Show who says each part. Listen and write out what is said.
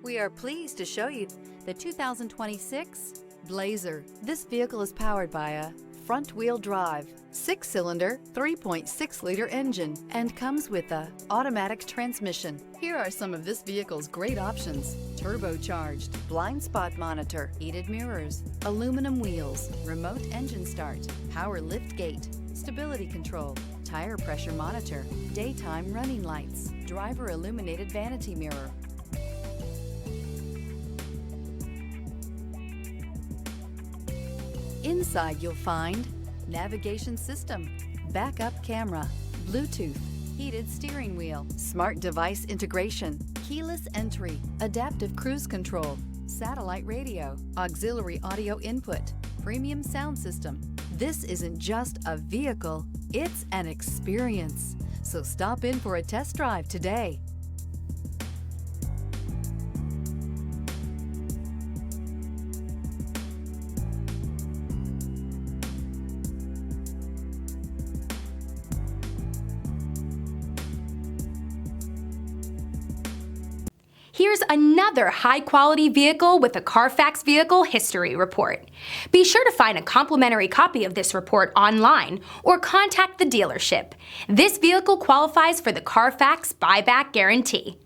Speaker 1: We are pleased to show you the 2026 Blazer. This vehicle is powered by a front-wheel drive, 6-cylinder, 3.6-liter engine, and comes with a automatic transmission. Here are some of this vehicle's great options: turbocharged, blind spot monitor, heated mirrors, aluminum wheels, remote engine start, power lift gate, stability control, tire pressure monitor, daytime running lights, driver illuminated vanity mirror. Inside you'll find navigation system, backup camera, Bluetooth, heated steering wheel, smart device integration, keyless entry, adaptive cruise control, satellite radio, auxiliary audio input, premium sound system. This isn't just a vehicle, it's an experience. So stop in for a test drive today.
Speaker 2: Here's another high-quality vehicle with a Carfax Vehicle History Report. Be sure to find a complimentary copy of this report online or contact the dealership. This vehicle qualifies for the Carfax Buyback Guarantee.